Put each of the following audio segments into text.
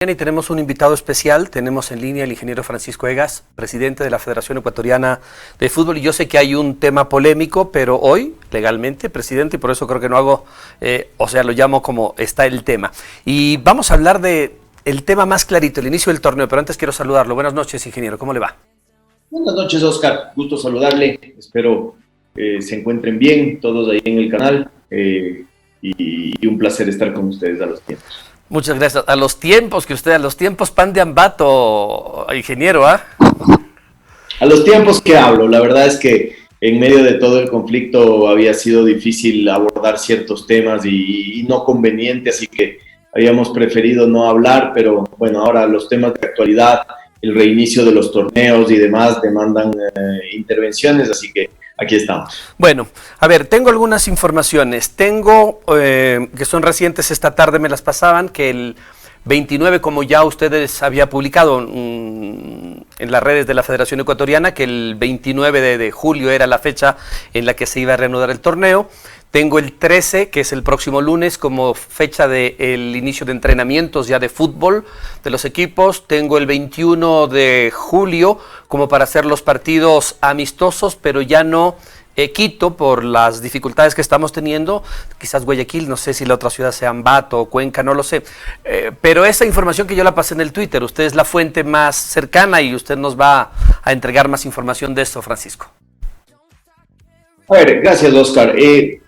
Y tenemos un invitado especial, tenemos en línea al ingeniero Francisco Egas, presidente de la Federación Ecuatoriana de Fútbol, y yo sé que hay un tema polémico, pero hoy, legalmente, presidente, y por eso creo que no hago, lo llamo como está el tema. Y vamos a hablar de el tema más clarito, el inicio del torneo, pero antes quiero saludarlo. Buenas noches, ingeniero, ¿cómo le va? Buenas noches, Oscar, gusto saludarle, espero se encuentren bien todos ahí en el canal, y un placer estar con ustedes a los tiempos. Muchas gracias. A los tiempos pan de ambato, ingeniero, ¿ah? A los tiempos que hablo, la verdad es que en medio de todo el conflicto había sido difícil abordar ciertos temas y no conveniente, así que habíamos preferido no hablar, pero bueno, ahora los temas de actualidad, el reinicio de los torneos y demás demandan intervenciones, así que aquí estamos. Bueno, a ver, tengo algunas informaciones. Tengo, que son recientes, esta tarde me las pasaban, que el 29, como ya ustedes había publicado en las redes de la Federación Ecuatoriana, que el 29 de julio era la fecha en la que se iba a reanudar el torneo. Tengo el 13, que es el próximo lunes, como fecha del inicio de entrenamientos ya de fútbol de los equipos. Tengo el 21 de julio como para hacer los partidos amistosos, pero ya no Quito por las dificultades que estamos teniendo. Quizás Guayaquil, no sé si la otra ciudad sea Ambato o Cuenca, no lo sé. Pero esa información que yo la pasé en el Twitter, usted es la fuente más cercana y usted nos va a entregar más información de esto, Francisco. A ver, gracias, Oscar.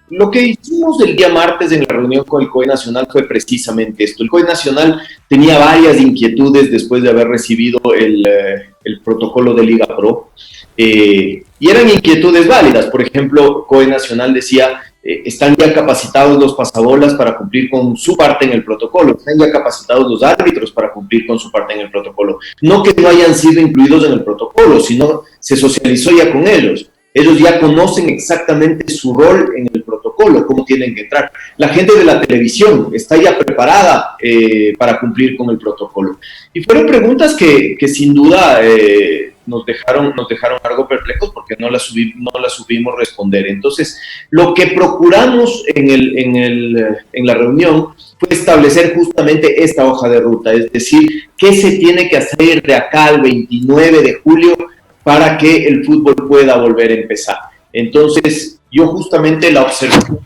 Lo que hicimos el día martes en la reunión con el COE Nacional fue precisamente esto. El COE Nacional tenía varias inquietudes después de haber recibido el protocolo de Liga Pro, y eran inquietudes válidas. Por ejemplo, COE Nacional decía, están ya capacitados los pasabolas para cumplir con su parte en el protocolo, están ya capacitados los árbitros para cumplir con su parte en el protocolo. No que no hayan sido incluidos en el protocolo, sino se socializó ya con ellos. Ellos ya conocen exactamente su rol en el protocolo, cómo tienen que entrar. La gente de la televisión está ya preparada para cumplir con el protocolo. Y fueron preguntas que sin duda nos dejaron algo perplejos porque no las supimos responder. Entonces, lo que procuramos en la reunión fue establecer justamente esta hoja de ruta, es decir, qué se tiene que hacer de acá al 29 de julio para que el fútbol pueda volver a empezar. Entonces, yo justamente la observación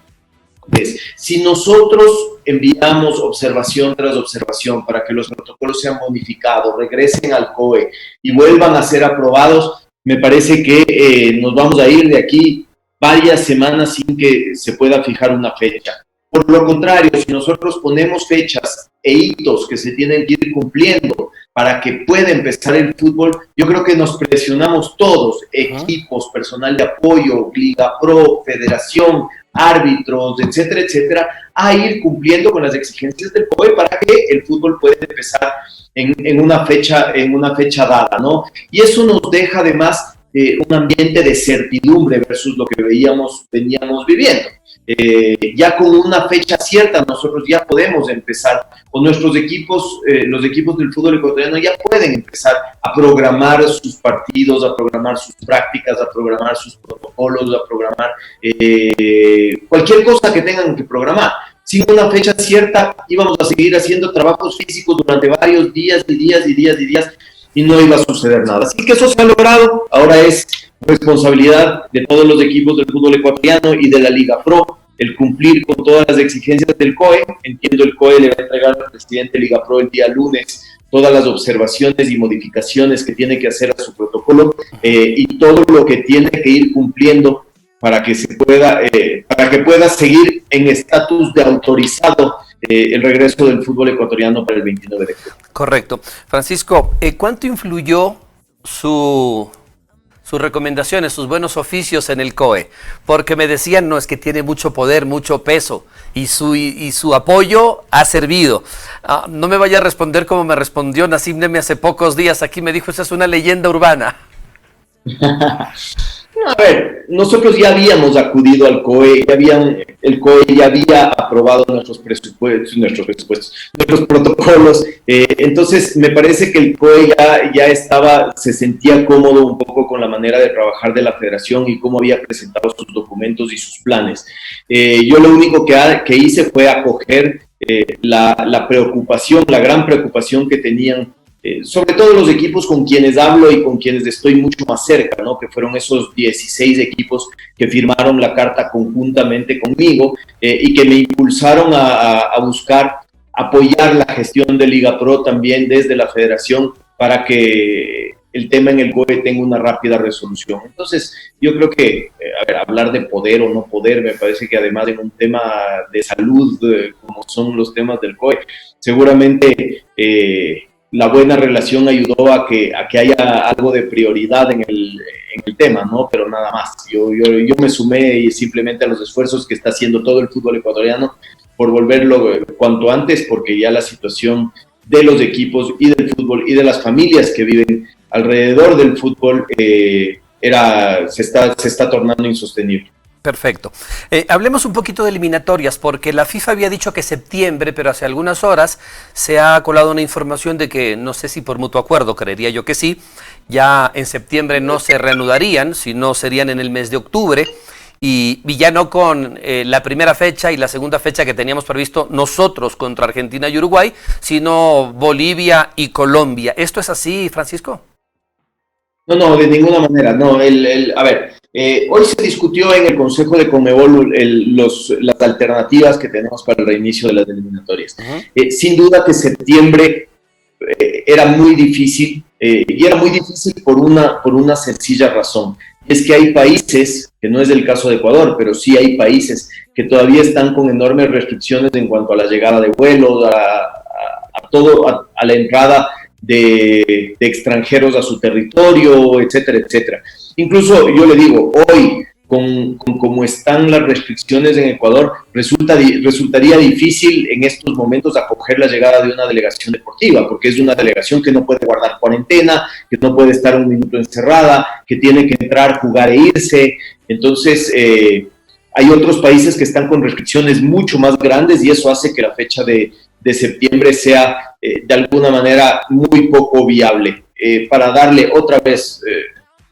es, si nosotros enviamos observación tras observación para que los protocolos sean modificados, regresen al COE y vuelvan a ser aprobados, me parece que nos vamos a ir de aquí varias semanas sin que se pueda fijar una fecha. Por lo contrario, si nosotros ponemos fechas e hitos que se tienen que ir cumpliendo para que pueda empezar el fútbol, yo creo que nos presionamos todos, equipos, personal de apoyo, Liga Pro, Federación, árbitros, etcétera, etcétera, a ir cumpliendo con las exigencias del COE para que el fútbol pueda empezar en una fecha dada, ¿no? Y eso nos deja además un ambiente de certidumbre versus lo que veníamos viviendo. Ya con una fecha cierta nosotros ya podemos empezar, o nuestros equipos, los equipos del fútbol ecuatoriano ya pueden empezar a programar sus partidos, a programar sus prácticas, a programar sus protocolos, a programar cualquier cosa que tengan que programar. Sin una fecha cierta íbamos a seguir haciendo trabajos físicos durante varios días y no iba a suceder nada. Así que eso se ha logrado, ahora es responsabilidad de todos los equipos del fútbol ecuatoriano y de la Liga Pro el cumplir con todas las exigencias del COE. Entiendo el COE le va a entregar al presidente de Liga Pro el día lunes todas las observaciones y modificaciones que tiene que hacer a su protocolo y todo lo que tiene que ir cumpliendo para que pueda seguir en estatus de autorizado el regreso del fútbol ecuatoriano para el 29 de julio. Correcto. Francisco, ¿cuánto influyó sus recomendaciones, sus buenos oficios en el COE? Porque me decían, no, es que tiene mucho poder, mucho peso, y su apoyo ha servido. No me vaya a responder como me respondió Nassim Neme hace pocos días. Aquí me dijo, esa es una leyenda urbana. A ver, nosotros ya habíamos acudido al COE, el COE ya había aprobado nuestros protocolos, entonces me parece que el COE ya se sentía cómodo un poco con la manera de trabajar de la federación y cómo había presentado sus documentos y sus planes. Yo lo único que hice fue acoger la preocupación, la gran preocupación que tenían, sobre todo los equipos con quienes hablo y con quienes estoy mucho más cerca, ¿no? Que fueron esos 16 equipos que firmaron la carta conjuntamente conmigo y que me impulsaron a buscar apoyar la gestión de Liga Pro también desde la federación para que el tema en el COE tenga una rápida resolución. Entonces, yo creo que, hablar de poder o no poder, me parece que además en un tema de salud, como son los temas del COE, seguramente la buena relación ayudó a que haya algo de prioridad en el tema, ¿no? Pero nada más. Yo me sumé simplemente a los esfuerzos que está haciendo todo el fútbol ecuatoriano por volverlo cuanto antes, porque ya la situación de los equipos y del fútbol y de las familias que viven alrededor del fútbol se está tornando insostenible. Perfecto. Hablemos un poquito de eliminatorias, porque la FIFA había dicho que septiembre, pero hace algunas horas se ha colado una información de que, no sé si por mutuo acuerdo, creería yo que sí, ya en septiembre no se reanudarían, sino serían en el mes de octubre, y ya no con la primera fecha y la segunda fecha que teníamos previsto nosotros contra Argentina y Uruguay, sino Bolivia y Colombia. ¿Esto es así, Francisco? No, de ninguna manera. No, hoy se discutió en el Consejo de Conmebol las alternativas que tenemos para el reinicio de las eliminatorias. Sin duda que septiembre era muy difícil, y era muy difícil por una sencilla razón. Es que hay países, que no es el caso de Ecuador, pero sí hay países que todavía están con enormes restricciones en cuanto a la llegada de vuelos, a la entrada de extranjeros a su territorio, etcétera, etcétera. Incluso yo le digo, hoy, con cómo están las restricciones en Ecuador, resultaría difícil en estos momentos acoger la llegada de una delegación deportiva, porque es una delegación que no puede guardar cuarentena, que no puede estar un minuto encerrada, que tiene que entrar, jugar e irse. Entonces, hay otros países que están con restricciones mucho más grandes y eso hace que la fecha de septiembre sea de alguna manera muy poco viable. Para darle otra vez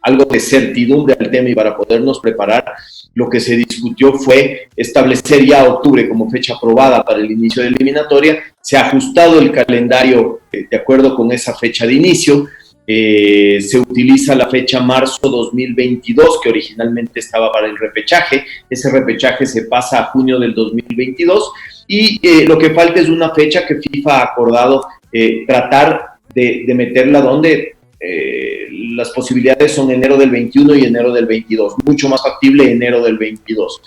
algo de certidumbre al tema y para podernos preparar, lo que se discutió fue establecer ya octubre como fecha aprobada para el inicio de la eliminatoria. Se ha ajustado el calendario de acuerdo con esa fecha de inicio. Se utiliza la fecha marzo 2022, que originalmente estaba para el repechaje. Ese repechaje se pasa a junio del 2022 y lo que falta es una fecha que FIFA ha acordado tratar de meterla donde las posibilidades son enero del 21 y enero del 22, mucho más factible enero del 22.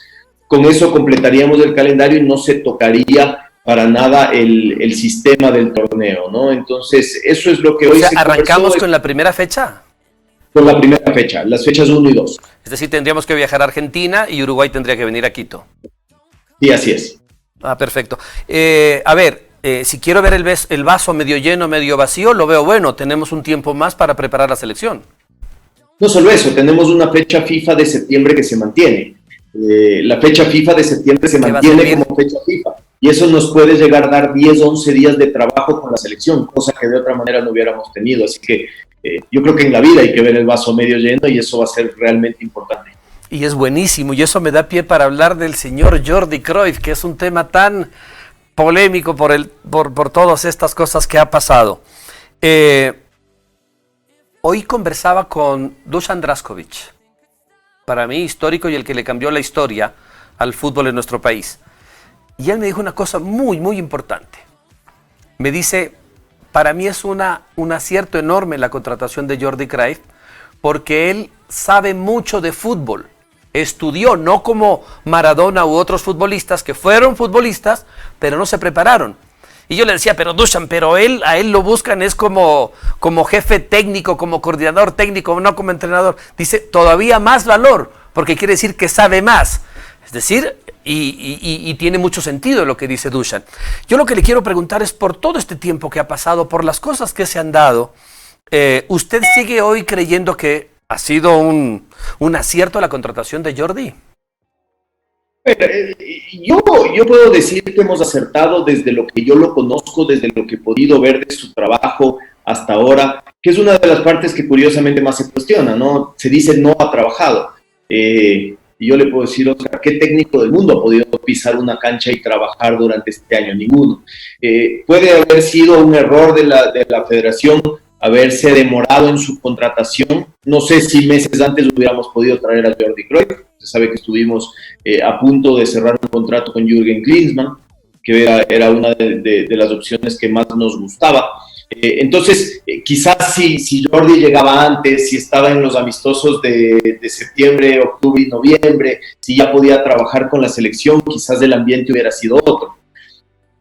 Con eso completaríamos el calendario y no se tocaría para nada el sistema del torneo, ¿no? Entonces, eso es lo que hoy se ¿arrancamos con la primera fecha? Con la primera fecha, las fechas 1 y 2. Es decir, tendríamos que viajar a Argentina y Uruguay tendría que venir a Quito. Sí, así es. Ah, perfecto. Si quiero ver el vaso medio lleno, medio vacío, lo veo bueno. Tenemos un tiempo más para preparar la selección. No solo eso, tenemos una fecha FIFA de septiembre que se mantiene. La fecha FIFA de septiembre se mantiene como fecha FIFA. Y eso nos puede llegar a dar 10, 11 días de trabajo con la selección, cosa que de otra manera no hubiéramos tenido. Así que yo creo que en la vida hay que ver el vaso medio lleno y eso va a ser realmente importante. Y es buenísimo, y eso me da pie para hablar del señor Jordi Cruyff, que es un tema tan polémico por todas estas cosas que ha pasado. Hoy conversaba con Dusan Drašković, para mí histórico y el que le cambió la historia al fútbol en nuestro país. Y él me dijo una cosa muy, muy importante. Me dice, para mí es un acierto enorme la contratación de Jordi Cruyff, porque él sabe mucho de fútbol. Estudió, no como Maradona u otros futbolistas que fueron futbolistas, pero no se prepararon. Y yo le decía, pero Dusan, a él lo buscan es como jefe técnico, como coordinador técnico, no como entrenador. Dice, todavía más valor, porque quiere decir que sabe más. Es decir, y tiene mucho sentido lo que dice Dusan. Yo lo que le quiero preguntar es, por todo este tiempo que ha pasado, por las cosas que se han dado, ¿usted sigue hoy creyendo que ha sido un acierto la contratación de Jordi? Yo puedo decir que hemos acertado desde lo que yo lo conozco, desde lo que he podido ver de su trabajo hasta ahora, que es una de las partes que curiosamente más se cuestiona, ¿no? Se dice no ha trabajado. y yo le puedo decir, Oscar, ¿qué técnico del mundo ha podido pisar una cancha y trabajar durante este año? Ninguno. Puede haber sido un error de la federación haberse demorado en su contratación. No sé si meses antes hubiéramos podido traer a Jordi Cruyff. Se sabe que estuvimos a punto de cerrar un contrato con Jürgen Klinsmann, que era una de las opciones que más nos gustaba. Entonces, quizás si Jordi llegaba antes, si estaba en los amistosos de septiembre, octubre y noviembre, si ya podía trabajar con la selección, quizás el ambiente hubiera sido otro.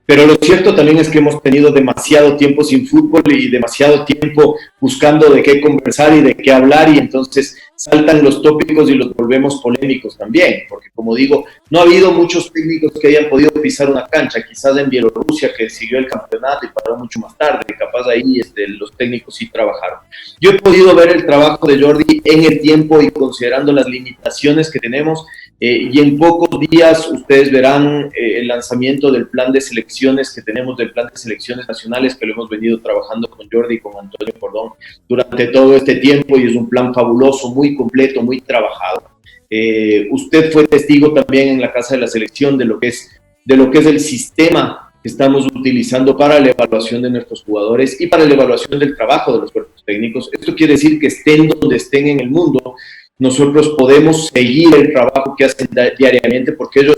Pero lo cierto también es que hemos tenido demasiado tiempo sin fútbol y demasiado tiempo buscando de qué conversar y de qué hablar, y entonces saltan los tópicos y los volvemos polémicos también, porque como digo, no ha habido muchos técnicos que hayan podido pisar una cancha, quizás en Bielorrusia, que siguió el campeonato y paró mucho más tarde, capaz ahí los técnicos sí trabajaron. Yo he podido ver el trabajo de Jordi en el tiempo y considerando las limitaciones que tenemos, y en pocos días ustedes verán el lanzamiento del plan de selecciones que tenemos, del plan de selecciones nacionales, que lo hemos venido trabajando con Jordi y con Antonio Cordón durante todo este tiempo, y es un plan fabuloso, muy completo, muy trabajado. Usted fue testigo también en la Casa de la Selección de lo que es el sistema que estamos utilizando para la evaluación de nuestros jugadores y para la evaluación del trabajo de los cuerpos técnicos. Esto quiere decir que estén donde estén en el mundo, nosotros podemos seguir el trabajo que hacen diariamente, porque ellos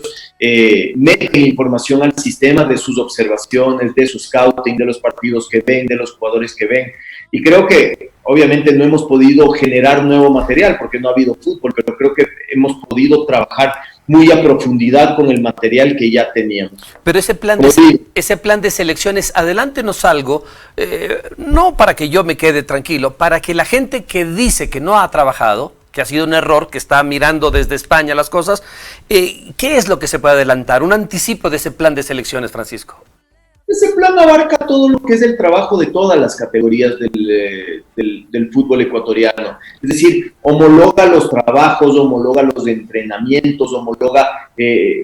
meten información al sistema de sus observaciones, de su scouting, de los partidos que ven, de los jugadores que ven. Y creo que obviamente no hemos podido generar nuevo material porque no ha habido fútbol, pero creo que hemos podido trabajar muy a profundidad con el material que ya teníamos. Pero ese plan de selecciones, adelántenos algo, no para que yo me quede tranquilo, para que la gente que dice que no ha trabajado, que ha sido un error, que está mirando desde España las cosas, ¿qué es lo que se puede adelantar? Un anticipo de ese plan de selecciones, Francisco. Ese plan abarca todo lo que es el trabajo de todas las categorías del fútbol ecuatoriano. Es decir, homologa los trabajos, homologa los entrenamientos, homologa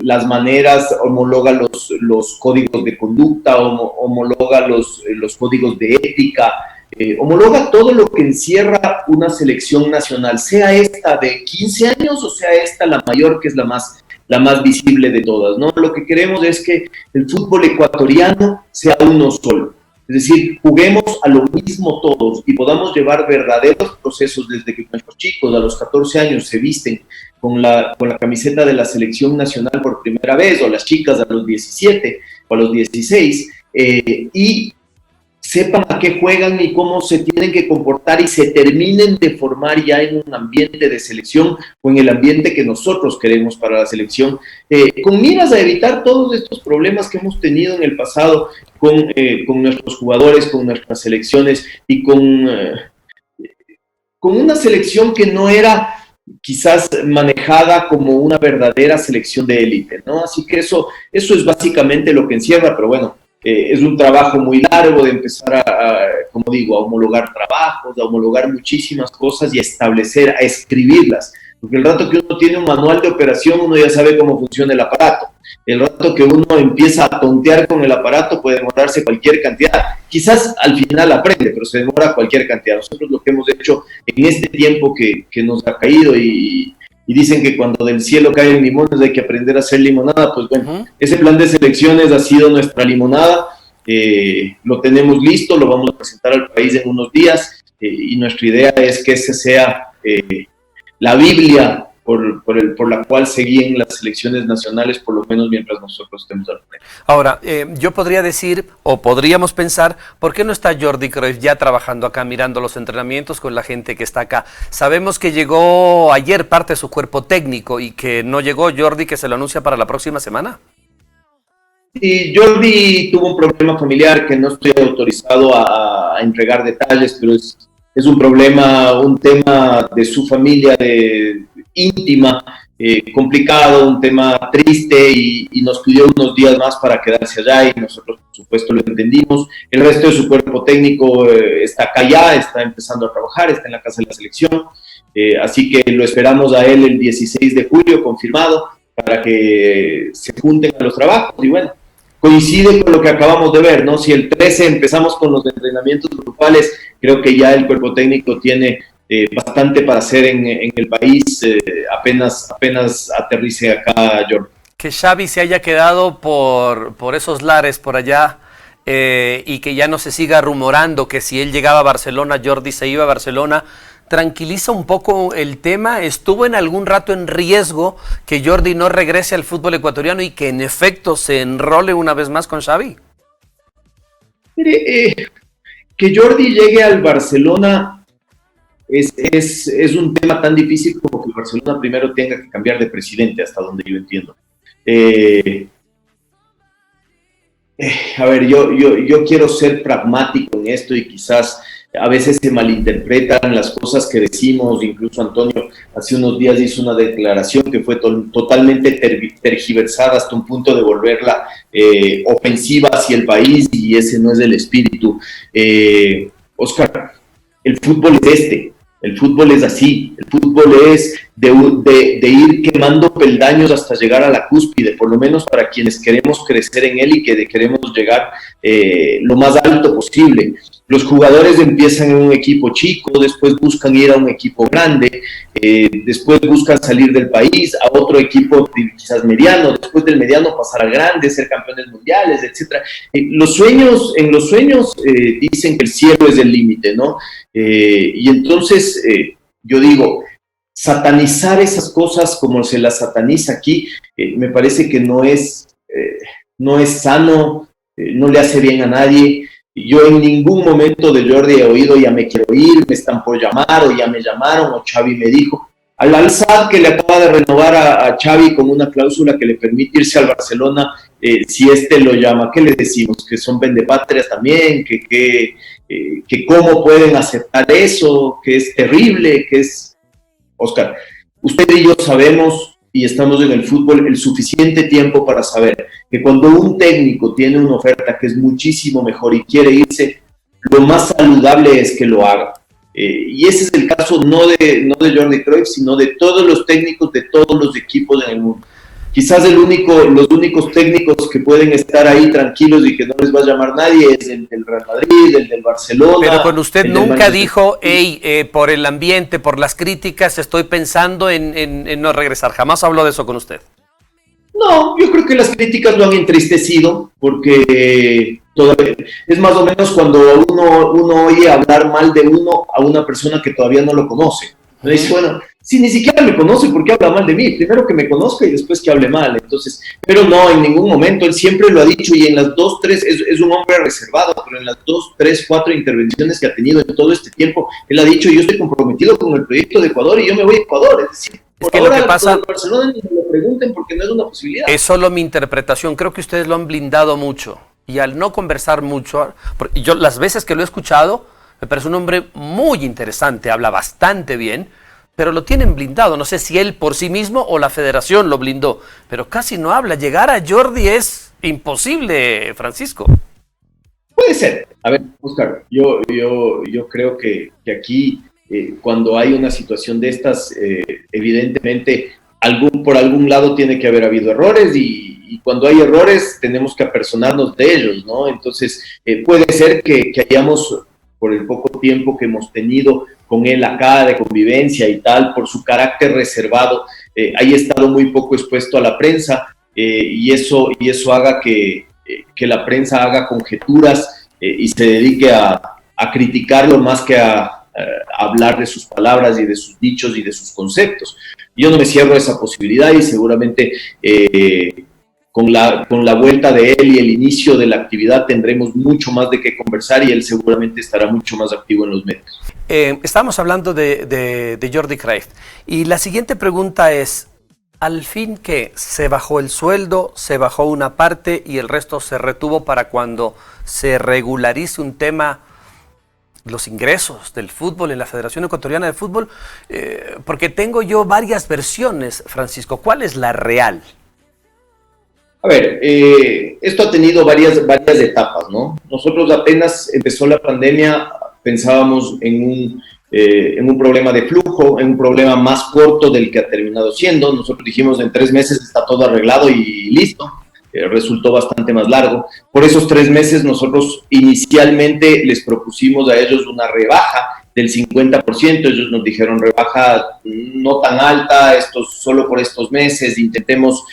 las maneras, homologa los códigos de conducta, homologa los códigos de ética, homologa todo lo que encierra una selección nacional, sea esta de 15 años o sea esta la mayor, que es la más visible de todas, ¿no? Lo que queremos es que el fútbol ecuatoriano sea uno solo. Es decir, juguemos a lo mismo todos y podamos llevar verdaderos procesos desde que nuestros chicos a los 14 años se visten con la camiseta de la selección nacional por primera vez, o las chicas a los 17 o a los 16, y sepan a qué juegan y cómo se tienen que comportar y se terminen de formar ya en un ambiente de selección o en el ambiente que nosotros queremos para la selección, con miras a evitar todos estos problemas que hemos tenido en el pasado con nuestros jugadores, con nuestras selecciones y con una selección que no era quizás manejada como una verdadera selección de élite, ¿no? Así que eso es básicamente lo que encierra, pero bueno, es un trabajo muy largo de empezar como digo, a homologar trabajos, a homologar muchísimas cosas y a establecer, a escribirlas. Porque el rato que uno tiene un manual de operación, uno ya sabe cómo funciona el aparato. El rato que uno empieza a tontear con el aparato puede demorarse cualquier cantidad. Quizás al final aprende, pero se demora cualquier cantidad. Nosotros lo que hemos hecho en este tiempo que nos ha caído y dicen que cuando del cielo caen limones hay que aprender a hacer limonada, pues bueno, ese plan de selecciones ha sido nuestra limonada, lo tenemos listo, lo vamos a presentar al país en unos días, y nuestra idea es que ese sea la Biblia por la cual se guíen las selecciones nacionales, por lo menos mientras nosotros estemos al frente. Ahora, yo podría decir, o podríamos pensar, ¿por qué no está Jordi Cruyff ya trabajando acá, mirando los entrenamientos con la gente que está acá? Sabemos que llegó ayer parte de su cuerpo técnico y que no llegó Jordi, que se lo anuncia para la próxima semana. Y Jordi tuvo un problema familiar que no estoy autorizado a entregar detalles, pero es un tema de su familia, íntima, complicado, un tema triste, y nos pidió unos días más para quedarse allá y nosotros por supuesto lo entendimos. El resto de su cuerpo técnico está acá ya, está empezando a trabajar, está en la casa de la selección, así que lo esperamos a él el 16 de julio confirmado para que se junten a los trabajos. Y bueno, coincide con lo que acabamos de ver, ¿no? Si el 13 empezamos con los entrenamientos grupales, creo que ya el cuerpo técnico tiene bastante para hacer en el país apenas aterrice acá, Jordi. Que Xavi se haya quedado por esos lares por allá y que ya no se siga rumorando que si él llegaba a Barcelona, Jordi se iba a Barcelona, tranquiliza un poco el tema. ¿Estuvo en algún rato en riesgo que Jordi no regrese al fútbol ecuatoriano y que en efecto se enrole una vez más con Xavi? Mire, que Jordi llegue al Barcelona es un tema tan difícil como que el Barcelona primero tenga que cambiar de presidente, hasta donde yo entiendo. A ver, yo quiero ser pragmático en esto y quizás a veces se malinterpretan las cosas que decimos. Incluso Antonio hace unos días hizo una declaración que fue totalmente tergiversada hasta un punto de volverla ofensiva hacia el país, y ese no es el espíritu. Oscar, el fútbol es el fútbol es así, el fútbol es de ir quemando peldaños hasta llegar a la cúspide, por lo menos para quienes queremos crecer en él y que queremos llegar lo más alto posible. Los jugadores empiezan en un equipo chico, después buscan ir a un equipo grande, después buscan salir del país a otro equipo quizás mediano, después del mediano pasar al grande, ser campeones mundiales, etc. En los sueños dicen que el cielo es el límite, ¿no? Y entonces yo digo, satanizar esas cosas como se las sataniza aquí, me parece que no es sano, no le hace bien a nadie. Yo en ningún momento de Jordi he oído ya me quiero ir, me están por llamar, o ya me llamaron, o Xavi me dijo. Al Al-Sadd, que le acaba de renovar a Xavi con una cláusula que le permite irse al Barcelona, si lo llama, ¿qué le decimos? Que son vendepatrias también, que cómo pueden aceptar eso, que es terrible, que es... Oscar, usted y yo sabemos, y estamos en el fútbol el suficiente tiempo para saber que cuando un técnico tiene una oferta que es muchísimo mejor y quiere irse, lo más saludable es que lo haga. Y ese es el caso no de Jordi Cruyff, sino de todos los técnicos de todos los equipos en el mundo. Quizás los únicos técnicos que pueden estar ahí tranquilos y que no les va a llamar nadie es el del Real Madrid, el del Barcelona. Pero con usted nunca dijo, por el ambiente, por las críticas, estoy pensando en no regresar. Jamás habló de eso con usted. No, yo creo que las críticas lo han entristecido, porque es más o menos cuando uno oye hablar mal de uno a una persona que todavía no lo conoce. Me dice, bueno, si ni siquiera me conoce, ¿por qué habla mal de mí? Primero que me conozca y después que hable mal. Entonces, pero no, en ningún momento, él siempre lo ha dicho, y en las 2, 3, es un hombre reservado, pero en las 2, 3, 4 intervenciones que ha tenido en todo este tiempo, él ha dicho, yo estoy comprometido con el proyecto de Ecuador y yo me voy a Ecuador. Es decir, es que ahora, lo que pasa, Barcelona ni me lo pregunten porque no es una posibilidad. Es solo mi interpretación, creo que ustedes lo han blindado mucho, y al no conversar mucho, yo las veces que lo he escuchado, me parece un hombre muy interesante, habla bastante bien, pero lo tienen blindado. No sé si él por sí mismo o la federación lo blindó, pero casi no habla. Llegar a Jordi es imposible, Francisco. Puede ser. A ver, Oscar, yo creo que aquí, cuando hay una situación de estas, evidentemente por algún lado tiene que haber habido errores, y cuando hay errores tenemos que apersonarnos de ellos, ¿no? Entonces, puede ser que hayamos, por el poco tiempo que hemos tenido con él acá de convivencia y tal, por su carácter reservado, haya estado muy poco expuesto a la prensa, y eso haga que la prensa haga conjeturas y se dedique a criticarlo más que a hablar de sus palabras y de sus dichos y de sus conceptos. Yo no me cierro a esa posibilidad, y seguramente con la vuelta de él y el inicio de la actividad tendremos mucho más de qué conversar, y él seguramente estará mucho más activo en los medios. Estamos hablando de Jordi Cruyff, y la siguiente pregunta es, al fin, ¿qué? ¿Se bajó el sueldo, se bajó una parte y el resto se retuvo para cuando se regularice un tema, los ingresos del fútbol en la Federación Ecuatoriana de Fútbol? Porque tengo yo varias versiones, Francisco. ¿Cuál es la real? A ver, esto ha tenido varias etapas, ¿no? Nosotros apenas empezó la pandemia pensábamos en un problema de flujo, en un problema más corto del que ha terminado siendo. Nosotros dijimos en 3 meses está todo arreglado y listo. Resultó bastante más largo. Por esos 3 meses nosotros inicialmente les propusimos a ellos una rebaja del 50%, ellos nos dijeron rebaja no tan alta, esto solo por estos meses, intentemos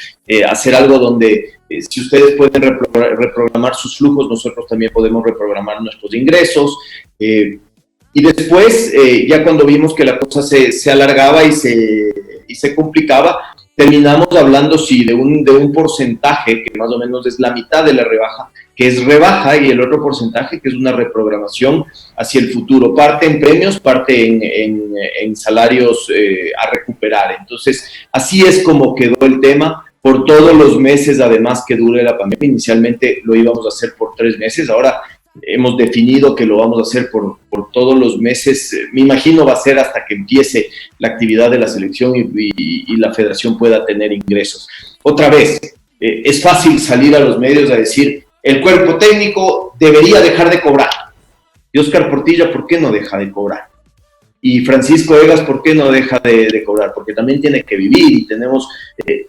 hacer algo donde si ustedes pueden reprogramar sus flujos, nosotros también podemos reprogramar nuestros ingresos. Y después, ya cuando vimos que la cosa se alargaba y se complicaba, terminamos hablando, sí, de un porcentaje que más o menos es la mitad de la rebaja, que es rebaja, y el otro porcentaje que es una reprogramación hacia el futuro. Parte en premios, parte en salarios a recuperar. Entonces, así es como quedó el tema por todos los meses, además que dure la pandemia. Inicialmente lo íbamos a hacer por 3 meses, ahora hemos definido que lo vamos a hacer por todos los meses. Me imagino va a ser hasta que empiece la actividad de la selección y la federación pueda tener ingresos. Otra vez, es fácil salir a los medios a decir el cuerpo técnico debería dejar de cobrar. Y Óscar Portilla, ¿por qué no deja de cobrar? Y Francisco Egas, ¿por qué no deja de cobrar? Porque también tiene que vivir y tenemos,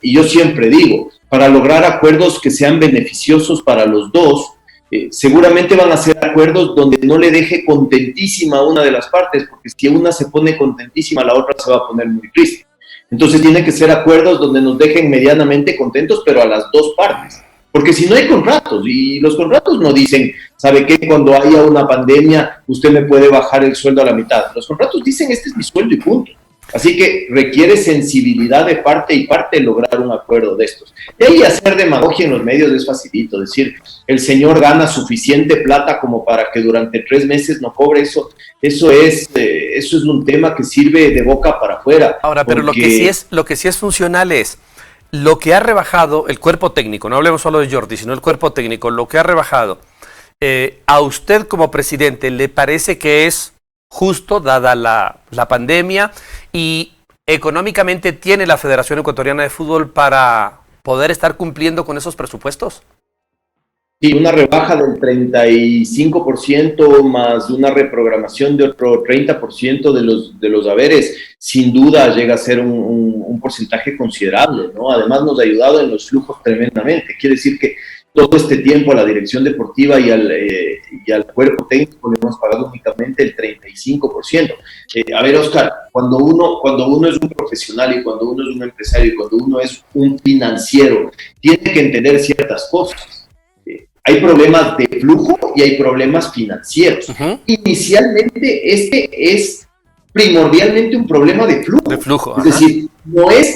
y yo siempre digo, para lograr acuerdos que sean beneficiosos para los dos, seguramente van a ser acuerdos donde no le deje contentísima a una de las partes, porque si una se pone contentísima, la otra se va a poner muy triste. Entonces tiene que ser acuerdos donde nos dejen medianamente contentos, pero a las dos partes. Porque si no hay contratos, y los contratos no dicen, ¿sabe qué? Cuando haya una pandemia, usted me puede bajar el sueldo a la mitad. Los contratos dicen, este es mi sueldo y punto. Así que requiere sensibilidad de parte y parte lograr un acuerdo de estos. De ahí hacer demagogia en los medios es facilito, decir, el señor gana suficiente plata como para que durante 3 meses no cobre eso. Eso es un tema que sirve de boca para afuera. Ahora, pero lo que sí es funcional es lo que ha rebajado el cuerpo técnico, no hablemos solo de Jordi, sino el cuerpo técnico, lo que ha rebajado, ¿a usted como presidente le parece que es justo, dada la pandemia, y económicamente tiene la Federación Ecuatoriana de Fútbol para poder estar cumpliendo con esos presupuestos? Sí, una rebaja del 35% más una reprogramación de otro 30% de los haberes, sin duda llega a ser un porcentaje considerable, ¿no? Además nos ha ayudado en los flujos tremendamente. Quiere decir que todo este tiempo a la dirección deportiva y al cuerpo técnico le hemos pagado únicamente el 35%. A ver, Óscar, cuando uno es un profesional y cuando uno es un empresario y cuando uno es un financiero, tiene que entender ciertas cosas. Hay problemas de flujo y hay problemas financieros. Uh-huh. Inicialmente este es primordialmente un problema de flujo. De flujo. Es decir, no es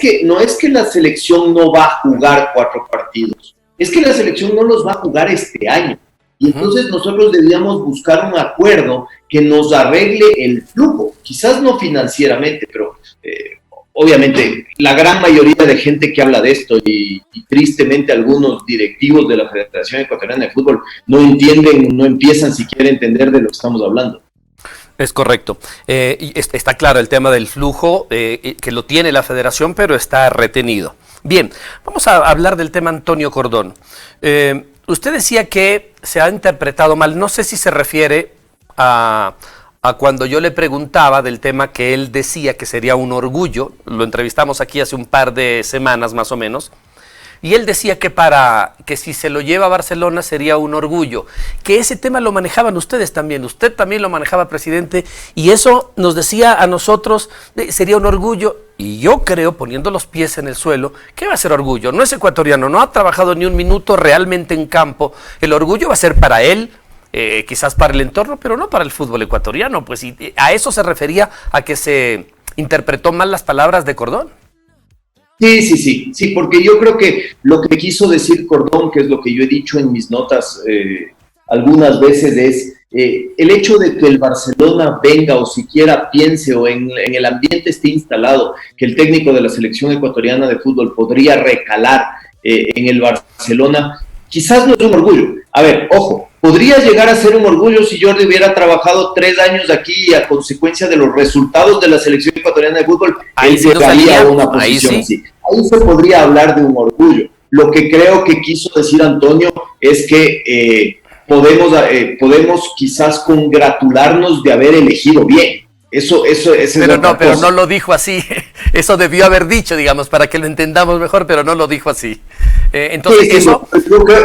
que la selección no va a jugar 4 partidos, es que la selección no los va a jugar este año. Y entonces nosotros debíamos buscar un acuerdo que nos arregle el flujo, quizás no financieramente, pero obviamente la gran mayoría de gente que habla de esto y tristemente algunos directivos de la Federación Ecuatoriana de Fútbol no entienden, no empiezan siquiera a entender de lo que estamos hablando. Es correcto. Está claro el tema del flujo, que lo tiene la federación, pero está retenido. Bien, vamos a hablar del tema Antonio Cordón. Usted decía que se ha interpretado mal, no sé si se refiere a cuando yo le preguntaba del tema que él decía que sería un orgullo, lo entrevistamos aquí hace un par de semanas más o menos, y él decía que si se lo lleva a Barcelona sería un orgullo, que ese tema lo manejaban ustedes también, usted también lo manejaba, presidente, y eso nos decía a nosotros, sería un orgullo, y yo creo, poniendo los pies en el suelo, ¿qué va a ser orgullo? No es ecuatoriano, no ha trabajado ni un minuto realmente en campo, el orgullo va a ser para él, quizás para el entorno, pero no para el fútbol ecuatoriano, pues y a eso se refería, a que se interpretó mal las palabras de Cordón. Sí, porque yo creo que lo que quiso decir Cordón, que es lo que yo he dicho en mis notas algunas veces, es el hecho de que el Barcelona venga o siquiera piense o en el ambiente esté instalado que el técnico de la selección ecuatoriana de fútbol podría recalar en el Barcelona, quizás no es un orgullo. A ver, ojo, podría llegar a ser un orgullo si Jordi hubiera trabajado 3 años aquí y a consecuencia de los resultados de la selección ecuatoriana de fútbol, él llegaría a una posición así. Ahí se podría hablar de un orgullo. Lo que creo que quiso decir Antonio es que podemos quizás congratularnos de haber elegido bien. Pero no lo dijo así. Eso debió haber dicho, digamos, para que lo entendamos mejor, pero no lo dijo así. Entonces, sí, eso...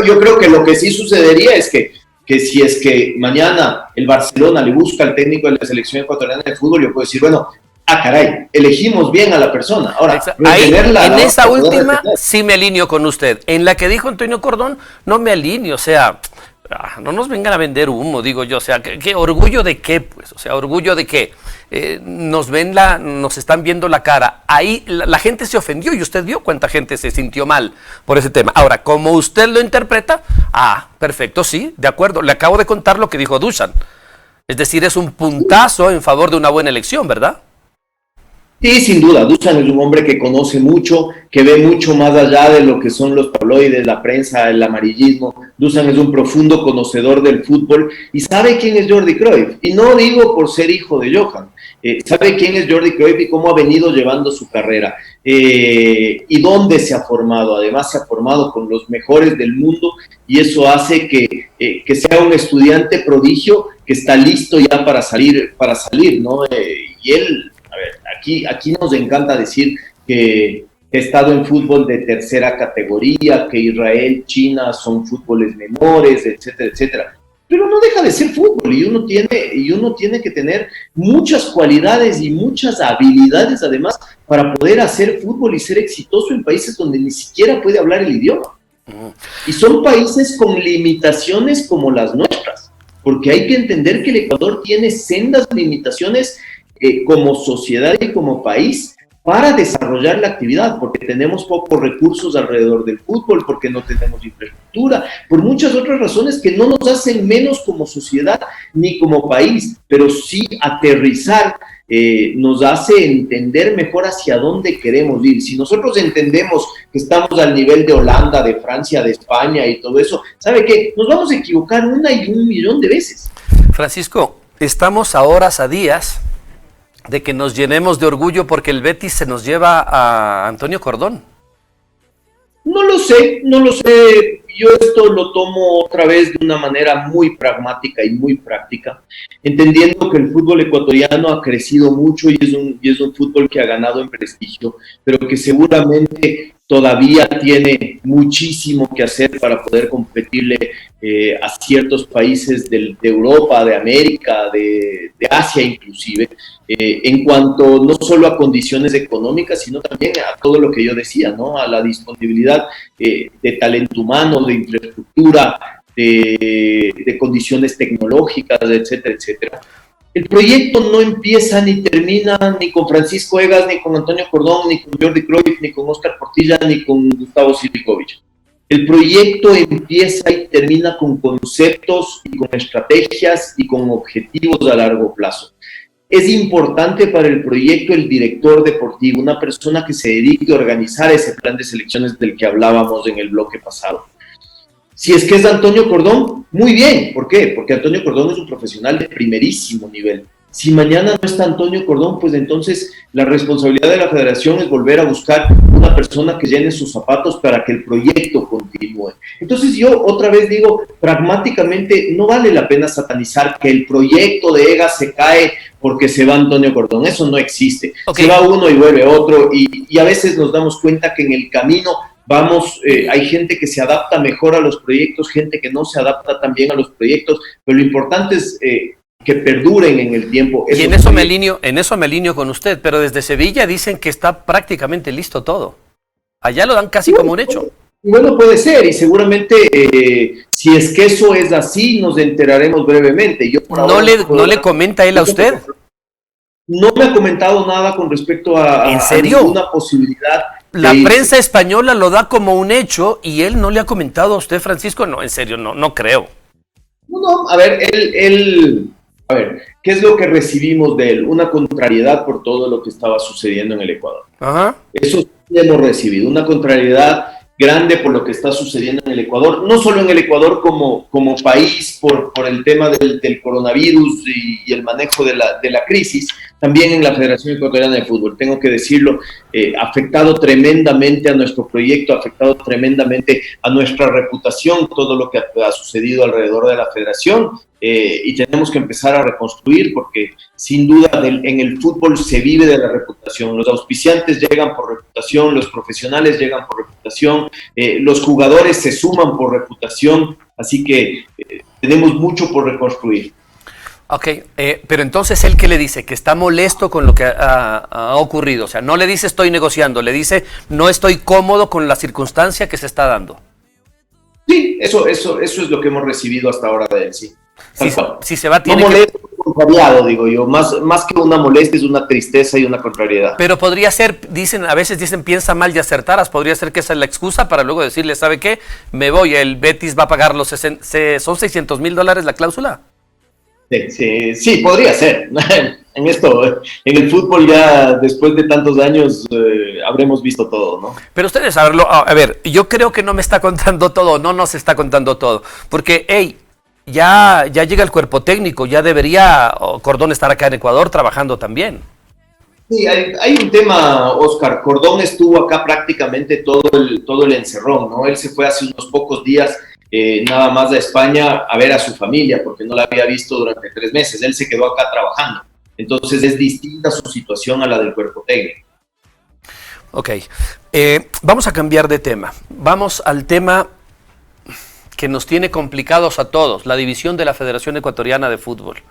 Yo creo que lo que sí sucedería es que que si es que mañana el Barcelona le busca al técnico de la selección ecuatoriana de fútbol, yo puedo decir, bueno, caray, elegimos bien a la persona. Ahora, ahí, en esa última sí me alineo con usted. En la que dijo Antonio Cordón, no me alineo, o sea, no nos vengan a vender humo, digo yo, o sea, ¿qué orgullo de qué, pues? O sea, orgullo de qué. Nos están viendo la cara. Ahí la gente se ofendió y usted vio cuánta gente se sintió mal por ese tema. Ahora, como usted lo interpreta, perfecto, sí, de acuerdo. Le acabo de contar lo que dijo Dusan. Es decir, es un puntazo en favor de una buena elección, ¿verdad? Sí, sin duda, Dusan es un hombre que conoce mucho, que ve mucho más allá de lo que son los tabloides, la prensa, el amarillismo. Dusan es un profundo conocedor del fútbol y sabe quién es Jordi Cruyff. Y no digo por ser hijo de Johan, sabe quién es Jordi Cruyff y cómo ha venido llevando su carrera y dónde se ha formado. Además se ha formado con los mejores del mundo y eso hace que sea un estudiante prodigio que está listo ya para salir, ¿no? Y él... A ver, aquí nos encanta decir que he estado en fútbol de tercera categoría, que Israel, China son fútboles menores, etcétera, etcétera. Pero no deja de ser fútbol y uno tiene que tener muchas cualidades y muchas habilidades además para poder hacer fútbol y ser exitoso en países donde ni siquiera puede hablar el idioma. Y son países con limitaciones como las nuestras, porque hay que entender que el Ecuador tiene sendas limitaciones como sociedad y como país para desarrollar la actividad, porque tenemos pocos recursos alrededor del fútbol, porque no tenemos infraestructura, por muchas otras razones que no nos hacen menos como sociedad ni como país, pero sí aterrizar nos hace entender mejor hacia dónde queremos ir. Si nosotros entendemos que estamos al nivel de Holanda, de Francia, de España y todo eso, ¿sabe qué? Nos vamos a equivocar 1.000.000 de veces. Francisco, estamos a horas, a días de que nos llenemos de orgullo porque el Betis se nos lleva a Antonio Cordón. No lo sé. Yo esto lo tomo otra vez de una manera muy pragmática y muy práctica, entendiendo que el fútbol ecuatoriano ha crecido mucho y es un fútbol que ha ganado en prestigio, pero que seguramente todavía tiene muchísimo que hacer para poder competirle a ciertos países de Europa, de América, de Asia inclusive, en cuanto no solo a condiciones económicas, sino también a todo lo que yo decía, ¿no? A la disponibilidad de talento humano, de infraestructura, de condiciones tecnológicas, etcétera, etcétera. El proyecto no empieza ni termina ni con Francisco Egas, ni con Antonio Cordón, ni con Jordi Cruyff, ni con Oscar Portilla, ni con Gustavo Sivikovic. El proyecto empieza y termina con conceptos y con estrategias y con objetivos a largo plazo. Es importante para el proyecto el director deportivo, una persona que se dedique a organizar ese plan de selecciones del que hablábamos en el bloque pasado. Si es que es Antonio Cordón, muy bien. ¿Por qué? Porque Antonio Cordón es un profesional de primerísimo nivel. Si mañana no está Antonio Cordón, pues entonces la responsabilidad de la federación es volver a buscar una persona que llene sus zapatos para que el proyecto continúe. Entonces yo otra vez digo, pragmáticamente no vale la pena satanizar que el proyecto de EGA se cae porque se va Antonio Cordón. Eso no existe. Okay. Se va uno y vuelve otro y a veces nos damos cuenta que en el camino hay gente que se adapta mejor a los proyectos, gente que no se adapta tan bien a los proyectos, pero lo importante es que perduren en el tiempo. Y en eso me alineo con usted, pero desde Sevilla dicen que está prácticamente listo todo. Allá lo dan casi como un hecho. Bueno, puede ser, y seguramente si es que eso es así, nos enteraremos brevemente. ¿No le comenta él a usted? No me ha comentado nada con respecto a ninguna posibilidad. La prensa española lo da como un hecho y él no le ha comentado a usted, Francisco. No, en serio, no creo. No, a ver, a ver, ¿qué es lo que recibimos de él? Una contrariedad por todo lo que estaba sucediendo en el Ecuador. Ajá. Eso sí hemos recibido, una contrariedad grande por lo que está sucediendo en el Ecuador, no solo en el Ecuador como país por el tema del coronavirus y el manejo de la crisis, también en la Federación Ecuatoriana de Fútbol, tengo que decirlo, afectado tremendamente a nuestro proyecto, afectado tremendamente a nuestra reputación, todo lo que ha sucedido alrededor de la federación, y tenemos que empezar a reconstruir porque sin duda en el fútbol se vive de la reputación, los auspiciantes llegan por reputación, los profesionales llegan por reputación, los jugadores se suman por reputación, así que tenemos mucho por reconstruir. Ok, pero entonces él, ¿qué le dice? Que está molesto con lo que ha ocurrido. O sea, no le dice estoy negociando, le dice no estoy cómodo con la circunstancia que se está dando. Sí, eso es lo que hemos recibido hasta ahora de él, sí. Si se va, tiene no molesto, contrariado, digo yo. Más que una molestia es una tristeza y una contrariedad. Pero podría ser, a veces dicen piensa mal y acertarás, podría ser que esa es la excusa para luego decirle, ¿sabe qué? Me voy, el Betis va a pagar los ¿son $600,000 la cláusula? Sí, podría ser. En el fútbol ya después de tantos años habremos visto todo, ¿no? Pero ustedes saberlo, a ver, yo creo que no me está contando todo, no nos está contando todo, porque, hey, ya llega el cuerpo técnico, ya debería Cordón estar acá en Ecuador trabajando también. Sí, hay un tema, Oscar. Cordón estuvo acá prácticamente todo el encerrón, ¿no? Él se fue hace unos pocos días nada más a España a ver a su familia, porque no la había visto durante 3 meses. Él se quedó acá trabajando. Entonces es distinta su situación a la del cuerpo técnico. Ok, vamos a cambiar de tema. Vamos al tema que nos tiene complicados a todos, la división de la Federación Ecuatoriana de Fútbol.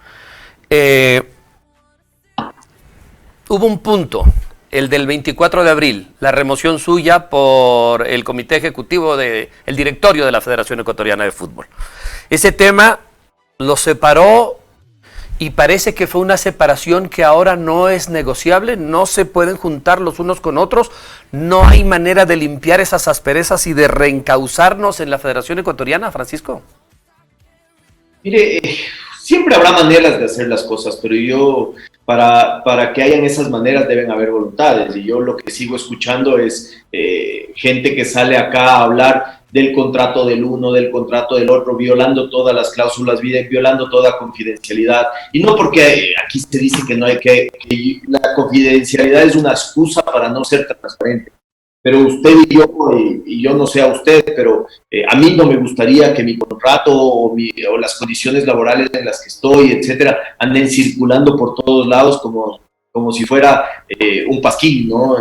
Hubo un punto, el del 24 de abril, la remoción suya por el comité ejecutivo el directorio de la Federación Ecuatoriana de Fútbol. Ese tema lo separó y parece que fue una separación que ahora no es negociable, no se pueden juntar los unos con otros, no hay manera de limpiar esas asperezas y de reencauzarnos en la Federación Ecuatoriana, Francisco. Mire, siempre habrá maneras de hacer las cosas, pero para que hayan esas maneras deben haber voluntades, y yo lo que sigo escuchando es gente que sale acá a hablar del contrato del uno, del contrato del otro, violando todas las cláusulas, violando toda confidencialidad, y no porque aquí se dice que no hay que la confidencialidad es una excusa para no ser transparente. Pero usted y yo no sé a usted, pero a mí no me gustaría que mi contrato o las condiciones laborales en las que estoy, etcétera, anden circulando por todos lados como si fuera un pasquín, ¿no?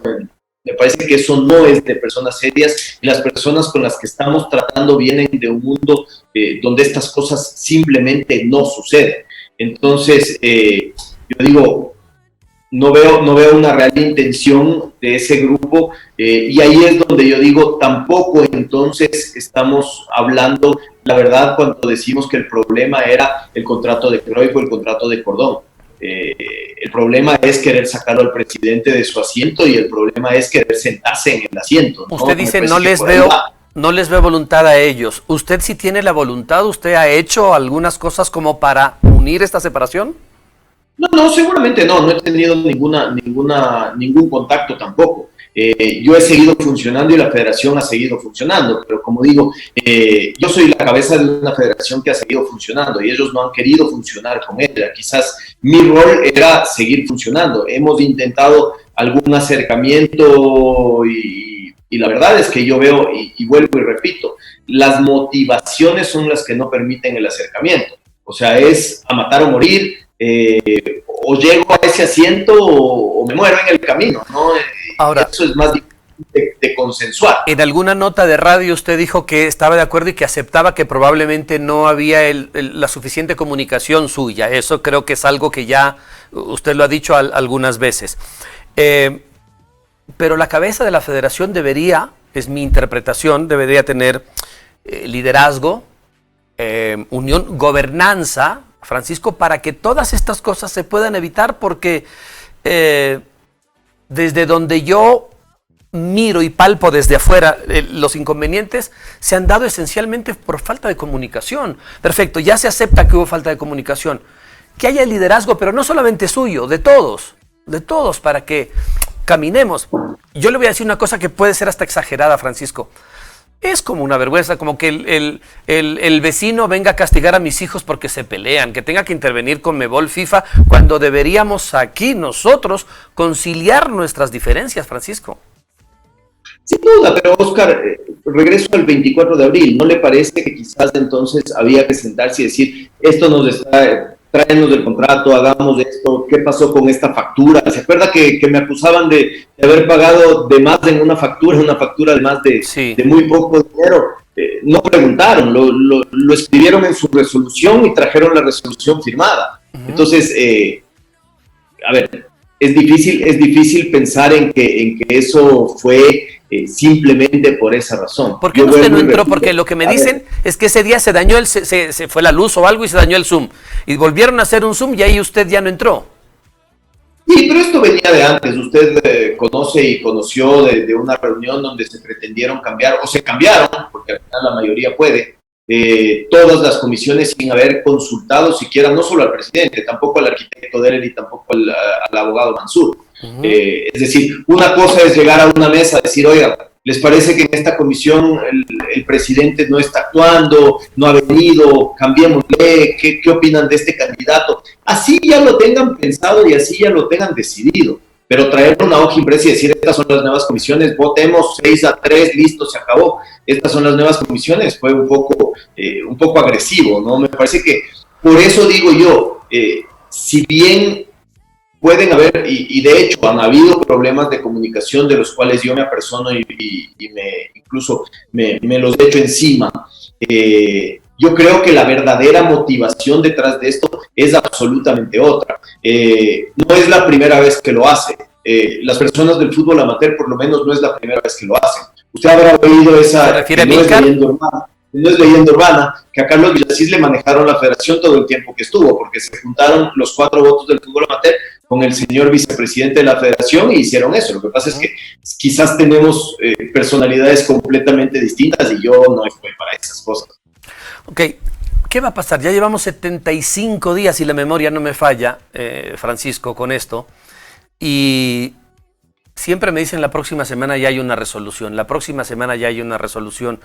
Me parece que eso no es de personas serias, y las personas con las que estamos tratando vienen de un mundo donde estas cosas simplemente no suceden. Entonces, yo digo, no veo una real intención de ese grupo, y ahí es donde yo digo, tampoco entonces estamos hablando la verdad cuando decimos que el problema era el contrato de Cruyff o el contrato de Cordón. El problema es querer sacarlo al presidente de su asiento, y el problema es querer sentarse en el asiento, ¿no? Usted dice no les veo voluntad a ellos. ¿Usted sí tiene la voluntad? ¿Usted ha hecho algunas cosas como para unir esta separación? No, seguramente no he tenido ningún contacto tampoco. Yo he seguido funcionando y la federación ha seguido funcionando, pero como digo, yo soy la cabeza de una federación que ha seguido funcionando y ellos no han querido funcionar con ella. Quizás mi rol era seguir funcionando. Hemos intentado algún acercamiento y la verdad es que yo veo, y vuelvo y repito, las motivaciones son las que no permiten el acercamiento. O sea, es a matar o morir. O llego a ese asiento o me muero en el camino, ¿no? Ahora, eso es más difícil de consensuar. En alguna nota de radio usted dijo que estaba de acuerdo y que aceptaba que probablemente no había la suficiente comunicación suya. Eso creo que es algo que ya usted lo ha dicho algunas veces. Pero la cabeza de la federación debería, es mi interpretación, debería tener liderazgo, unión, gobernanza, Francisco, para que todas estas cosas se puedan evitar, porque desde donde yo miro y palpo desde afuera, los inconvenientes se han dado esencialmente por falta de comunicación. Perfecto, ya se acepta que hubo falta de comunicación. Que haya liderazgo, pero no solamente suyo, de todos, para que caminemos. Yo le voy a decir una cosa que puede ser hasta exagerada, Francisco. Es como una vergüenza, como que el vecino venga a castigar a mis hijos porque se pelean, que tenga que intervenir Conmebol, FIFA, cuando deberíamos aquí nosotros conciliar nuestras diferencias, Francisco. Sin duda, pero Oscar, regreso al 24 de abril, ¿no le parece que quizás entonces había que sentarse y decir, esto nos está tráenos del contrato, hagamos esto, ¿qué pasó con esta factura? ¿Se acuerda que me acusaban de haber pagado de más en una factura de más de muy poco dinero? No preguntaron, lo escribieron en su resolución y trajeron la resolución firmada. Entonces, a ver, es difícil pensar en que eso fue simplemente por esa razón. ¿Por qué usted no entró? Porque lo que me dicen es que ese día se dañó, se fue la luz o algo y se dañó el Zoom. Y volvieron a hacer un Zoom y ahí usted ya no entró. Sí, pero esto venía de antes. Usted conoce y conoció de una reunión donde se pretendieron cambiar, o se cambiaron, porque al final la mayoría puede, todas las comisiones sin haber consultado siquiera, no solo al presidente, tampoco al arquitecto Deller y tampoco al abogado Mansur. Es decir, una cosa es llegar a una mesa y decir, oiga, ¿les parece que en esta comisión el presidente no está actuando, no ha venido, cambiémosle, qué opinan de este candidato? Así ya lo tengan pensado y así ya lo tengan decidido. Pero traer una hoja impresa y decir, estas son las nuevas comisiones, votemos 6-3, listo, se acabó, estas son las nuevas comisiones, fue un poco agresivo, ¿no? Me parece que, por eso digo yo, si bien pueden haber, y de hecho han habido problemas de comunicación de los cuales yo me apersono y incluso me los echo encima, yo creo que la verdadera motivación detrás de esto es absolutamente otra. No es la primera vez que lo hace. Las personas del fútbol amateur, por lo menos, no es la primera vez que lo hacen. Usted habrá oído esa... ¿Se refiere a Milcar? No es leyenda urbana, que a Carlos Villasís le manejaron la federación todo el tiempo que estuvo, porque se juntaron los 4 votos del fútbol amateur con el señor vicepresidente de la federación y hicieron eso. Lo que pasa es que quizás tenemos personalidades completamente distintas y yo no estoy para esas cosas. Ok, ¿qué va a pasar? Ya llevamos 75 días, y la memoria no me falla, Francisco, con esto. Y siempre me dicen la próxima semana ya hay una resolución, la próxima semana ya hay una resolución.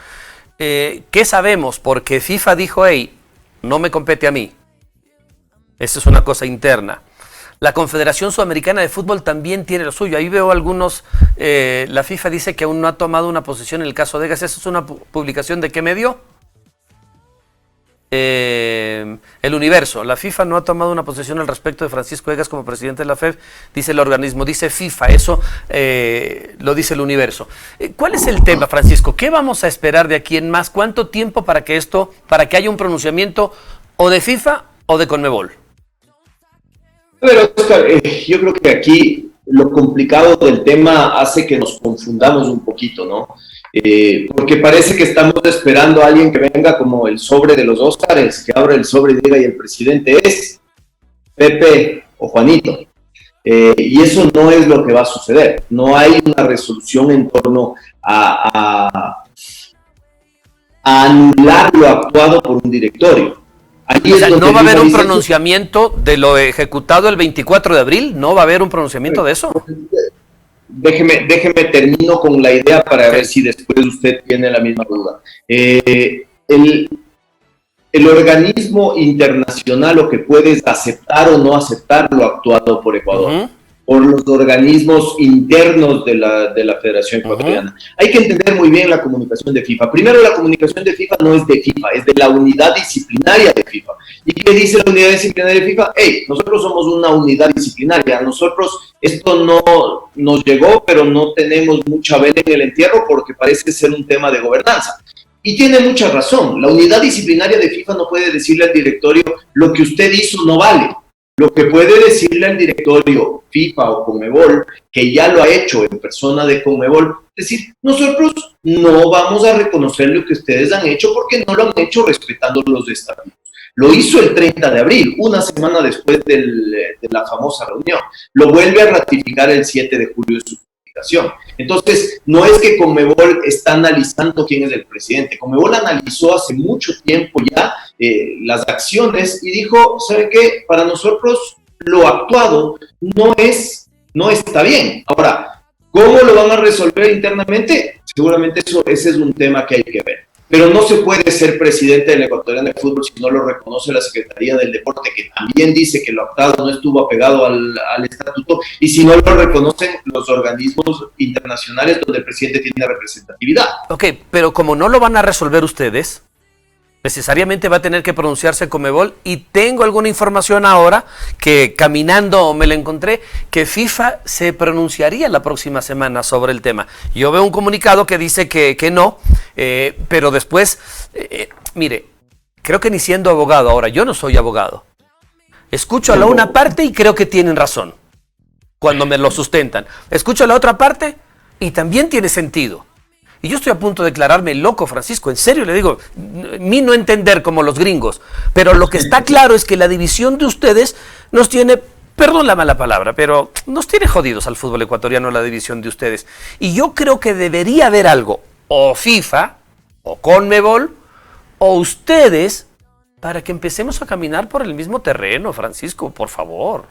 ¿Qué sabemos? Porque FIFA dijo, hey, no me compete a mí. Esa es una cosa interna. La Confederación Sudamericana de Fútbol también tiene lo suyo. Ahí veo algunos, la FIFA dice que aún no ha tomado una posición en el caso de Egas. ¿Eso es una publicación de qué medio? El Universo. La FIFA no ha tomado una posición al respecto de Francisco Egas como presidente de la FEF, dice el organismo, dice FIFA, eso lo dice el Universo. ¿Cuál es el tema, Francisco? ¿Qué vamos a esperar de aquí en más? ¿Cuánto tiempo para que haya un pronunciamiento o de FIFA o de Conmebol? A ver, Oscar, yo creo que aquí lo complicado del tema hace que nos confundamos un poquito, ¿no? Porque parece que estamos esperando a alguien que venga como el sobre de los Óscares, que abra el sobre y diga, y el presidente es Pepe o Juanito. Y eso no es lo que va a suceder. No hay una resolución en torno a anular lo actuado por un directorio. O sea, ¿no va a haber un pronunciamiento de lo ejecutado el 24 de abril? ¿No va a haber un pronunciamiento de eso? Déjeme termino con la idea para ver si después usted tiene la misma duda. El organismo internacional lo que puede es aceptar o no aceptar lo actuado por Ecuador, por los organismos internos de la Federación Ecuatoriana. Hay que entender muy bien la comunicación de FIFA. Primero, la comunicación de FIFA no es de FIFA, es de la unidad disciplinaria de FIFA. ¿Y qué dice la unidad disciplinaria de FIFA? Hey, nosotros somos una unidad disciplinaria, a nosotros esto no nos llegó, pero no tenemos mucha vela en el entierro porque parece ser un tema de gobernanza. Y tiene mucha razón, la unidad disciplinaria de FIFA no puede decirle al directorio lo que usted hizo no vale. Lo que puede decirle al directorio FIFA o Conmebol, que ya lo ha hecho en persona de Conmebol, es decir, nosotros no vamos a reconocer lo que ustedes han hecho porque no lo han hecho respetando los estatutos. Lo hizo el 30 de abril, una semana después de la famosa reunión. Lo vuelve a ratificar el 7 de julio de su publicación. Entonces, no es que Conmebol está analizando quién es el presidente. Conmebol analizó hace mucho tiempo ya las acciones y dijo, ¿sabe qué? Para nosotros lo actuado no está bien. Ahora, ¿cómo lo van a resolver internamente? Seguramente ese es un tema que hay que ver. Pero no se puede ser presidente del Ecuatoriano de Fútbol si no lo reconoce la Secretaría del Deporte, que también dice que lo actuado no estuvo apegado al estatuto, y si no lo reconocen los organismos internacionales donde el presidente tiene representatividad. Ok, pero como no lo van a resolver ustedes, necesariamente va a tener que pronunciarse Conmebol, y tengo alguna información ahora que caminando me la encontré, que FIFA se pronunciaría la próxima semana sobre el tema. Yo veo un comunicado que dice que no, pero después, mire, creo que ni siendo abogado, ahora yo no soy abogado, escucho a la una parte y creo que tienen razón cuando me lo sustentan. Escucho a la otra parte y también tiene sentido. Y yo estoy a punto de declararme loco, Francisco, en serio le digo, mí no entender como los gringos, pero lo que está claro es que la división de ustedes nos tiene, perdón la mala palabra, pero nos tiene jodidos al fútbol ecuatoriano la división de ustedes. Y yo creo que debería haber algo, o FIFA, o Conmebol, o ustedes, para que empecemos a caminar por el mismo terreno, Francisco, por favor.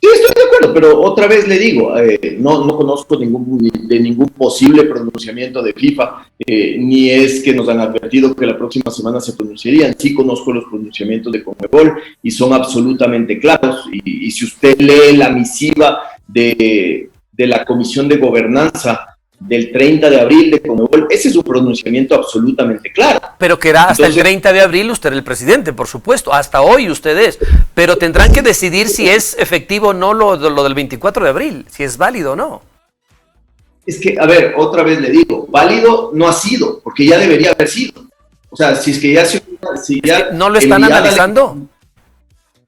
Sí, estoy de acuerdo, pero otra vez le digo, no conozco ningún posible pronunciamiento de FIFA, ni es que nos han advertido que la próxima semana se pronunciarían. Sí conozco los pronunciamientos de Conmebol y son absolutamente claros. Y si usted lee la misiva de la Comisión de Gobernanza del 30 de abril de Conmebol, ese es un pronunciamiento absolutamente claro. Pero que era hasta el 30 de abril usted era el presidente, por supuesto, hasta hoy usted es, pero tendrán que decidir si es efectivo o no lo del 24 de abril, si es válido o no. Es que, a ver, otra vez le digo, válido no ha sido, porque ya debería haber sido. O sea, si es que ya se... Si ya ¿no lo están analizando?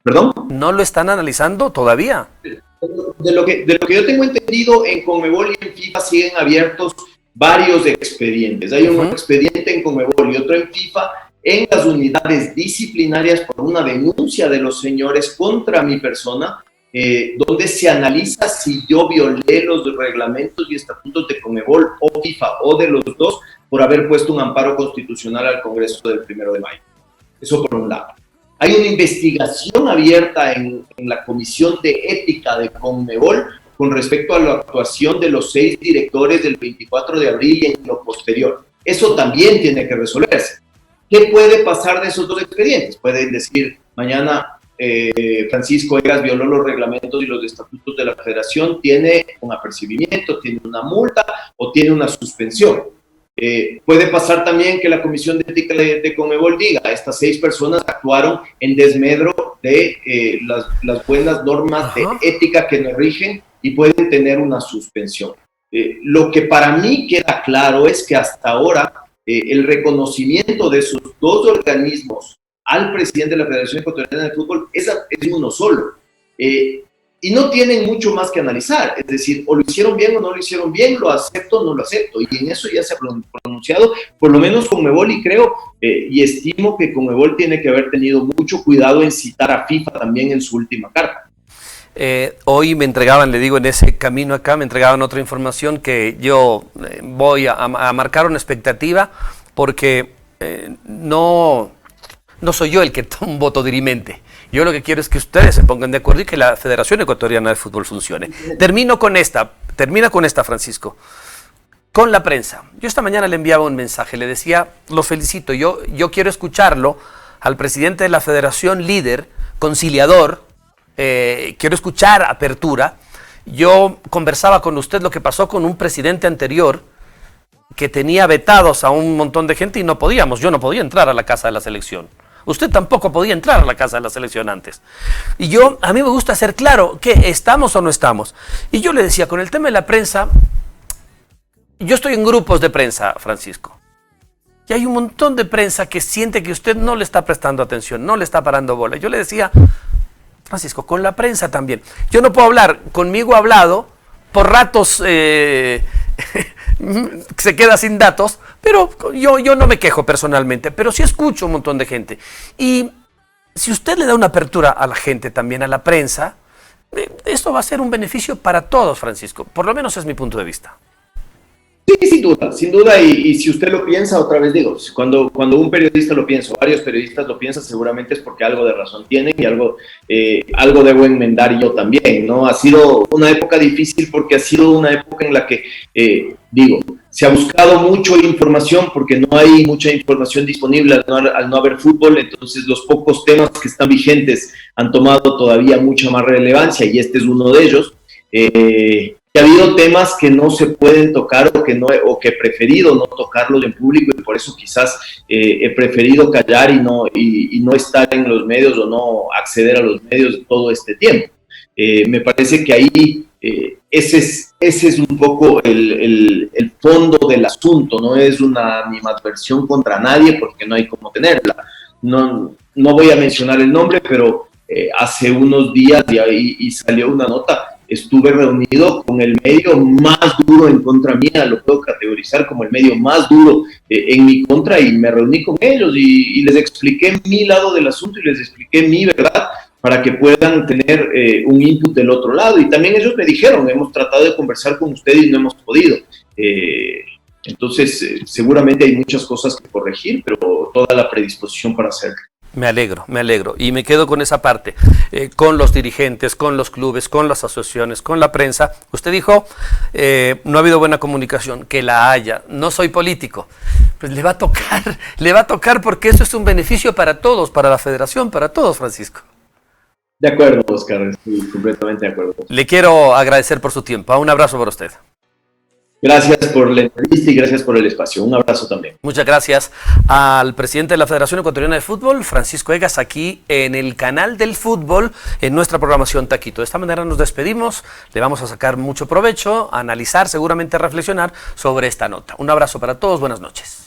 ¿Perdón? ¿No lo están analizando todavía? De lo que yo tengo entendido, en Conmebol y en FIFA siguen abiertos varios expedientes. Hay un expediente en Conmebol y otro en FIFA en las unidades disciplinarias por una denuncia de los señores contra mi persona, donde se analiza si yo violé los reglamentos y estatutos de Conmebol o FIFA o de los dos por haber puesto un amparo constitucional al Congreso del 1 de mayo. Eso por un lado. Hay una investigación abierta en la Comisión de Ética de Conmebol con respecto a la actuación de los 6 directores del 24 de abril y en lo posterior. Eso también tiene que resolverse. ¿Qué puede pasar de esos dos expedientes? Pueden decir, mañana Francisco Egas violó los reglamentos y los estatutos de la Federación, tiene un apercibimiento, tiene una multa o tiene una suspensión. Puede pasar también que la Comisión de Ética de Conmebol diga, estas 6 personas actuaron en desmedro de las buenas normas de ética que nos rigen y pueden tener una suspensión. Lo que para mí queda claro es que hasta ahora el reconocimiento de esos dos organismos al presidente de la Federación Ecuatoriana de Fútbol es uno solo. Y no tienen mucho más que analizar, es decir, o lo hicieron bien o no lo hicieron bien, lo acepto o no lo acepto, y en eso ya se ha pronunciado, por lo menos Conmebol, y creo y estimo que Conmebol tiene que haber tenido mucho cuidado en citar a FIFA también en su última carta. Hoy me entregaban, le digo, en ese camino acá, me entregaban otra información que yo voy a marcar una expectativa, porque no soy yo el que toma un voto dirimente. Yo lo que quiero es que ustedes se pongan de acuerdo y que la Federación Ecuatoriana de Fútbol funcione. Termina con esta, Francisco. Con la prensa. Yo esta mañana le enviaba un mensaje, le decía, lo felicito, yo quiero escucharlo al presidente de la Federación, líder, conciliador, quiero escuchar apertura. Yo conversaba con usted lo que pasó con un presidente anterior que tenía vetados a un montón de gente y yo no podía entrar a la casa de la selección. Usted tampoco podía entrar a la casa de la selección antes. Y a mí me gusta ser claro que estamos o no estamos. Y yo le decía, con el tema de la prensa, yo estoy en grupos de prensa, Francisco. Y hay un montón de prensa que siente que usted no le está prestando atención, no le está parando bola. Yo le decía, Francisco, con la prensa también. Yo no puedo hablar, conmigo ha hablado, por ratos se queda sin datos, pero yo no me quejo personalmente, pero sí escucho un montón de gente. Y si usted le da una apertura a la gente, también a la prensa, esto va a ser un beneficio para todos, Francisco. Por lo menos es mi punto de vista. Sí, sin duda, y si usted lo piensa, otra vez digo, cuando un periodista lo piensa, varios periodistas lo piensan, seguramente es porque algo de razón tienen y algo debo enmendar yo también, ¿no? Ha sido una época difícil porque ha sido una época en la que, se ha buscado mucho información porque no hay mucha información disponible al no haber fútbol, entonces los pocos temas que están vigentes han tomado todavía mucha más relevancia y este es uno de ellos. y ha habido temas que no se pueden tocar o que he preferido no tocarlos en público, y por eso quizás he preferido callar y no estar en los medios o no acceder a los medios todo este tiempo. Me parece que ahí ese es un poco el fondo del asunto. No es una animadversión contra nadie, porque no hay cómo tenerla. No voy a mencionar el nombre, pero hace unos días y salió una nota. Estuve reunido con el medio más duro en contra mía, lo puedo categorizar como el medio más duro en mi contra, y me reuní con ellos y les expliqué mi lado del asunto y les expliqué mi verdad, para que puedan tener un input del otro lado. Y también ellos me dijeron, hemos tratado de conversar con ustedes y no hemos podido. Entonces, seguramente hay muchas cosas que corregir, pero toda la predisposición para hacerlo. Me alegro. Y me quedo con esa parte, con los dirigentes, con los clubes, con las asociaciones, con la prensa. Usted dijo, no ha habido buena comunicación, que la haya. No soy político. Pues le va a tocar porque eso es un beneficio para todos, para la federación, para todos, Francisco. De acuerdo, Oscar, estoy completamente de acuerdo. Le quiero agradecer por su tiempo. Un abrazo para usted. Gracias por la entrevista y gracias por el espacio. Un abrazo también. Muchas gracias al presidente de la Federación Ecuatoriana de Fútbol, Francisco Egas, aquí en el canal del fútbol, en nuestra programación Taquito. De esta manera nos despedimos, le vamos a sacar mucho provecho, a analizar, seguramente a reflexionar sobre esta nota. Un abrazo para todos, buenas noches.